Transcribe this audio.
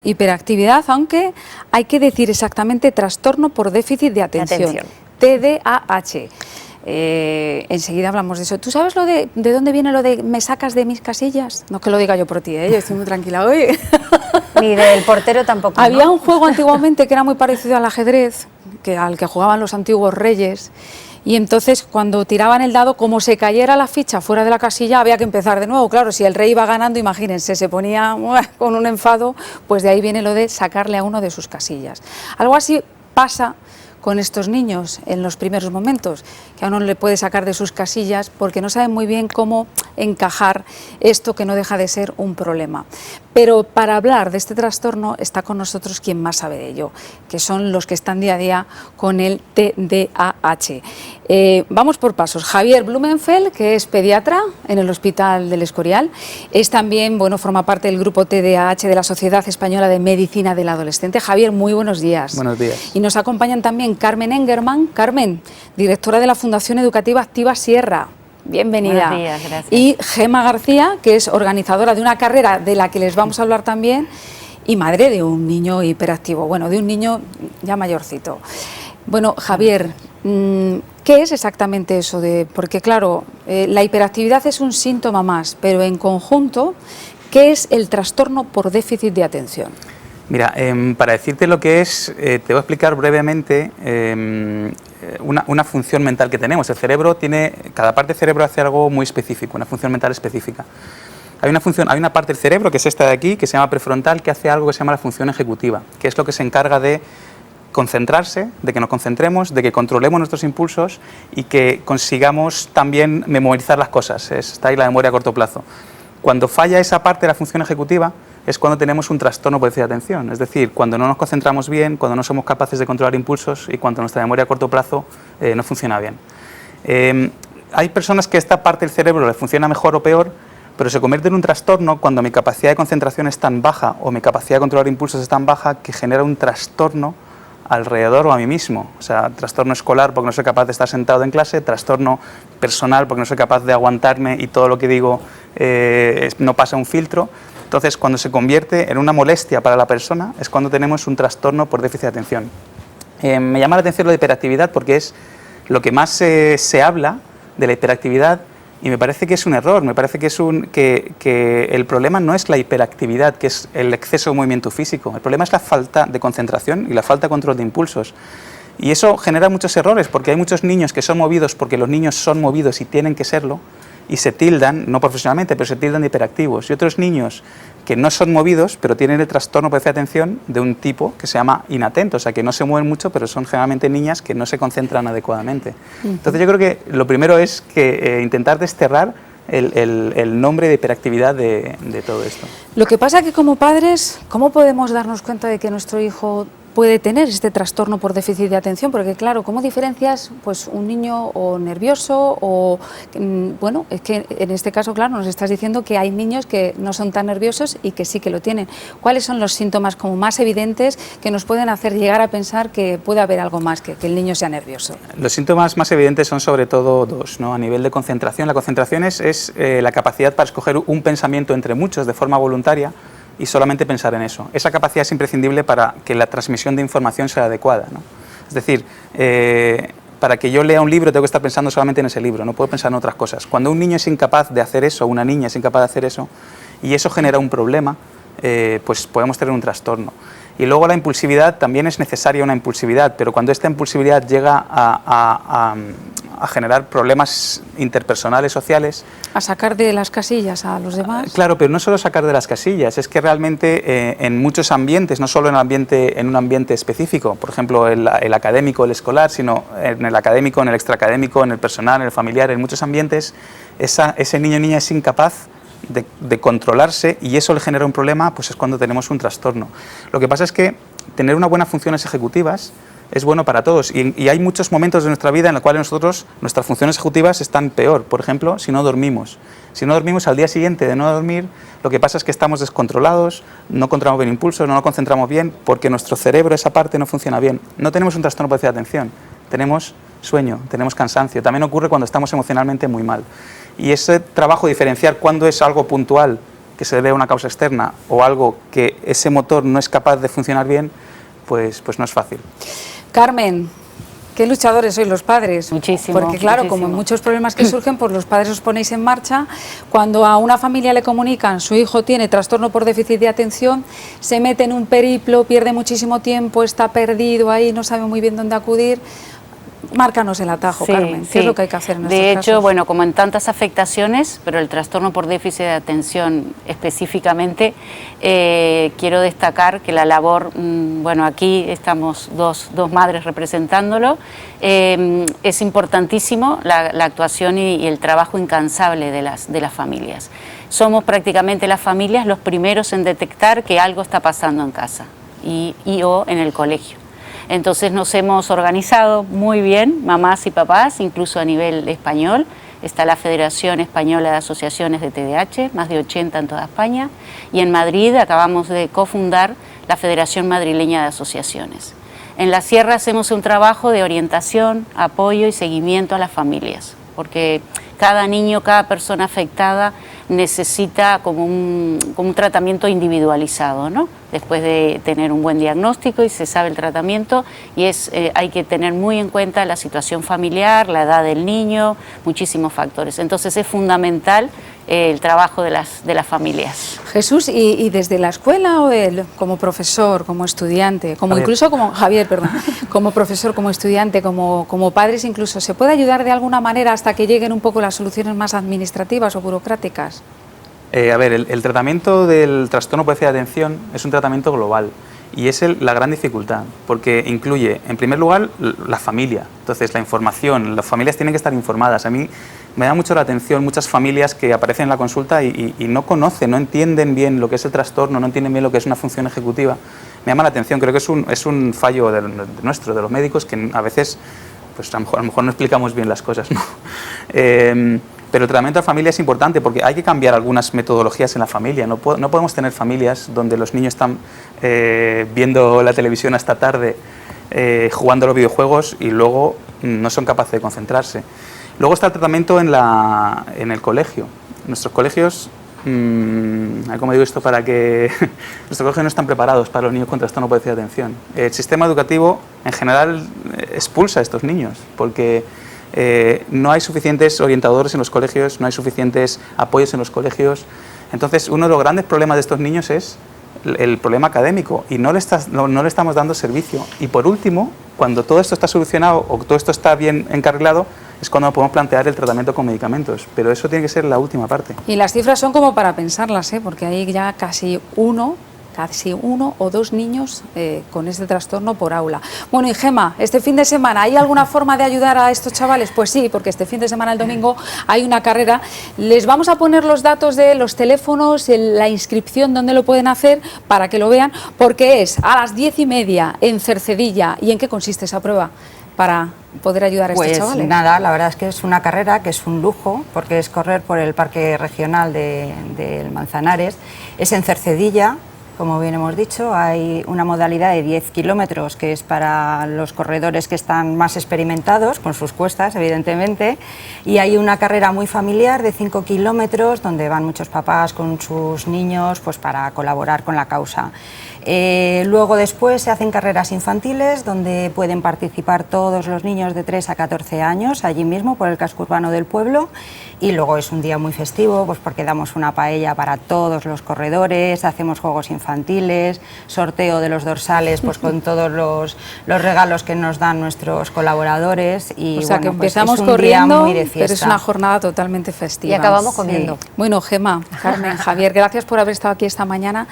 Hiperactividad, aunque hay que decir exactamente trastorno por déficit de atención. TDAH. Enseguida hablamos de eso. ¿Tú sabes de dónde viene lo de me sacas de mis casillas? No es que lo diga yo por ti, yo estoy muy tranquila hoy. Ni del portero tampoco. Había ¿no? un juego antiguamente que era muy parecido al ajedrez, al que jugaban los antiguos reyes. Y entonces cuando tiraban el dado, como se cayera la ficha fuera de la casilla, había que empezar de nuevo. Claro, si el rey iba ganando, imagínense, se ponía con un enfado, pues de ahí viene lo de sacarle a uno de sus casillas. Algo así pasa con estos niños en los primeros momentos, que a uno le puede sacar de sus casillas porque no saben muy bien cómo encajar esto que no deja de ser un problema. Pero para hablar de este trastorno está con nosotros quien más sabe de ello, que son los que están día a día con el TDAH. Vamos por pasos. Javier Blumenfeld, que es pediatra en el Hospital del Escorial, es también, forma parte del grupo TDAH de la Sociedad Española de Medicina del Adolescente. Javier, muy buenos días. Buenos días. Y nos acompañan también Carmen Engerman. Carmen, directora de la Fundación Educativa Activa Sierra. Bienvenida. Buenos días, gracias. Y Gema García, que es organizadora de una carrera de la que les vamos a hablar también y madre de un niño hiperactivo, de un niño ya mayorcito. Bueno, Javier, ¿qué es exactamente eso porque claro, la hiperactividad es un síntoma más, pero en conjunto, ¿qué es el trastorno por déficit de atención? Mira, para decirte lo que es, te voy a explicar brevemente una función mental que tenemos. El cerebro cada parte del cerebro hace algo muy específico, una función mental específica. Hay una parte del cerebro, que es esta de aquí, que se llama prefrontal, que hace algo que se llama la función ejecutiva, que es lo que se encarga de concentrarse, de que nos concentremos, de que controlemos nuestros impulsos y que consigamos también memorizar las cosas. Está ahí la memoria a corto plazo. Cuando falla esa parte de la función ejecutiva es cuando tenemos un trastorno por déficit de atención, es decir, cuando no nos concentramos bien, cuando no somos capaces de controlar impulsos y cuando nuestra memoria a corto plazo no funciona bien. Hay personas que esta parte del cerebro les funciona mejor o peor, pero se convierte en un trastorno cuando mi capacidad de concentración es tan baja o mi capacidad de controlar impulsos es tan baja que genera un trastorno alrededor o a mí mismo. O sea, trastorno escolar porque no soy capaz de estar sentado en clase, trastorno personal porque no soy capaz de aguantarme y todo lo que digo no pasa un filtro. Entonces, cuando se convierte en una molestia para la persona es cuando tenemos un trastorno por déficit de atención. Me llama la atención lo de hiperactividad porque es lo que más se habla de la hiperactividad y me parece que es un error, me parece que el problema no es la hiperactividad, que es el exceso de movimiento físico, el problema es la falta de concentración y la falta de control de impulsos. Y eso genera muchos errores porque hay muchos niños que son movidos porque los niños son movidos y tienen que serlo y se tildan, no profesionalmente, pero se tildan de hiperactivos. Y otros niños que no son movidos, pero tienen el trastorno por déficit de atención de un tipo que se llama inatento, o sea, que no se mueven mucho, pero son generalmente niñas que no se concentran adecuadamente. Entonces yo creo que lo primero es que intentar desterrar el nombre de hiperactividad de todo esto. Lo que pasa es que como padres, ¿cómo podemos darnos cuenta de que nuestro hijo puede tener este trastorno por déficit de atención? Porque claro, ¿cómo diferencias un niño o nervioso o es que en este caso, claro, nos estás diciendo que hay niños que no son tan nerviosos y que sí que lo tienen? ¿Cuáles son los síntomas como más evidentes que nos pueden hacer llegar a pensar que puede haber algo más que el niño sea nervioso? Los síntomas más evidentes son sobre todo dos, ¿no? A nivel de concentración. La concentración es la capacidad para escoger un pensamiento entre muchos de forma voluntaria y solamente pensar en eso. Esa capacidad es imprescindible para que la transmisión de información sea adecuada, ¿no? Es decir, para que yo lea un libro tengo que estar pensando solamente en ese libro, no puedo pensar en otras cosas. Cuando un niño es incapaz de hacer eso, una niña es incapaz de hacer eso, y eso genera un problema, pues podemos tener un trastorno. Y luego la impulsividad, también es necesaria una impulsividad, pero cuando esta impulsividad llega a generar problemas interpersonales, sociales... ¿A sacar de las casillas a los demás? Claro, pero no solo sacar de las casillas, es que realmente en muchos ambientes, no solo en un ambiente específico, por ejemplo el académico, el escolar, sino en el académico, en el extraacadémico, en el personal, en el familiar, en muchos ambientes, ese niño o niña es incapaz de controlarse y eso le genera un problema, pues es cuando tenemos un trastorno. Lo que pasa es que tener unas buenas funciones ejecutivas es bueno para todos y hay muchos momentos de nuestra vida en los cuales nuestras funciones ejecutivas están peor. Por ejemplo, si no dormimos. Si no dormimos al día siguiente de no dormir, lo que pasa es que estamos descontrolados, no controlamos bien impulsos, no nos concentramos bien porque nuestro cerebro, esa parte, no funciona bien. No tenemos un trastorno por déficit de atención, tenemos sueño, tenemos cansancio. También ocurre cuando estamos emocionalmente muy mal. Y ese trabajo de diferenciar cuándo es algo puntual que se debe a una causa externa o algo que ese motor no es capaz de funcionar bien, pues no es fácil. Carmen, qué luchadores sois los padres. Muchísimo. Porque claro, como en muchos problemas que surgen, pues los padres os ponéis en marcha. Cuando a una familia le comunican su hijo tiene trastorno por déficit de atención, se mete en un periplo, pierde muchísimo tiempo, está perdido ahí, no sabe muy bien dónde acudir. Márcanos el atajo, Sí, Carmen. ¿Qué sí. es lo que hay que hacer en estos De casos? hecho, bueno, como en tantas afectaciones, pero el trastorno por déficit de atención específicamente, quiero destacar que la labor, bueno, aquí estamos dos madres representándolo, es importantísimo la actuación y el trabajo incansable de las familias. Somos prácticamente las familias los primeros en detectar que algo está pasando en casa y o en el colegio. Entonces nos hemos organizado muy bien, mamás y papás, incluso a nivel español. Está la Federación Española de Asociaciones de TDAH, más de 80 en toda España. Y en Madrid acabamos de cofundar la Federación Madrileña de Asociaciones. En la Sierra hacemos un trabajo de orientación, apoyo y seguimiento a las familias, porque cada niño, cada persona afectada necesita como un tratamiento individualizado, ¿no? Después de tener un buen diagnóstico y se sabe el tratamiento, y hay que tener muy en cuenta la situación familiar, la edad del niño, muchísimos factores. Entonces es fundamental el trabajo de las familias. Jesús, y desde la escuela o él, como profesor, como estudiante, como Javier. incluso como Javier, perdón, como profesor, como estudiante, como padres incluso, ¿se puede ayudar de alguna manera hasta que lleguen un poco las soluciones más administrativas o burocráticas? A ver, el tratamiento del trastorno por déficit de atención es un tratamiento global y es la gran dificultad, porque incluye, en primer lugar, la familia. Entonces, la información, las familias tienen que estar informadas. A mí me da mucho la atención muchas familias que aparecen en la consulta y no conocen, no entienden bien lo que es el trastorno, no entienden bien lo que es una función ejecutiva. Me llama la atención, creo que es un fallo de los médicos, que a veces pues a lo mejor no explicamos bien las cosas, ¿no? Pero el tratamiento de familia es importante porque hay que cambiar algunas metodologías en la familia. No podemos tener familias donde los niños están viendo la televisión hasta tarde, jugando a los videojuegos y luego no son capaces de concentrarse. Luego está el tratamiento en el colegio. Nuestros colegios, ¿cómo digo esto? Nuestros colegios no están preparados para los niños con trastorno por déficit de atención. El sistema educativo en general expulsa a estos niños porque no hay suficientes orientadores en los colegios, no hay suficientes apoyos en los colegios. Entonces, uno de los grandes problemas de estos niños es el problema académico y no le estamos dando servicio. Y por último, cuando todo esto está solucionado o todo esto está bien encarrilado, es cuando podemos plantear el tratamiento con medicamentos. Pero eso tiene que ser la última parte. Y las cifras son como para pensarlas, porque hay ya casi uno o dos niños con este trastorno por aula. Bueno, y Gema, este fin de semana, ¿hay alguna forma de ayudar a estos chavales? Pues sí, porque este fin de semana, el domingo, hay una carrera. Les vamos a poner los datos de los teléfonos, la inscripción, dónde lo pueden hacer, para que lo vean, porque es a las 10:30 en Cercedilla. ¿Y en qué consiste esa prueba para poder ayudar a estos chavales? Pues nada, la verdad es que es una carrera que es un lujo, porque es correr por el Parque Regional del Manzanares. Es en Cercedilla. Como bien hemos dicho, hay una modalidad de 10 kilómetros que es para los corredores que están más experimentados, con sus cuestas, evidentemente, y hay una carrera muy familiar de 5 kilómetros donde van muchos papás con sus niños pues, para colaborar con la causa. Luego después se hacen carreras infantiles donde pueden participar todos los niños de 3 a 14 años, allí mismo por el casco urbano del pueblo, y luego es un día muy festivo pues porque damos una paella para todos los corredores, hacemos juegos infantiles, sorteo de los dorsales pues con todos los regalos que nos dan nuestros colaboradores y o sea, bueno, que pues empezamos es un corriendo, día muy de fiesta. pero es una jornada totalmente festiva. Y acabamos comiendo. Bueno, Gema, Carmen, Javier, gracias por haber estado aquí esta mañana.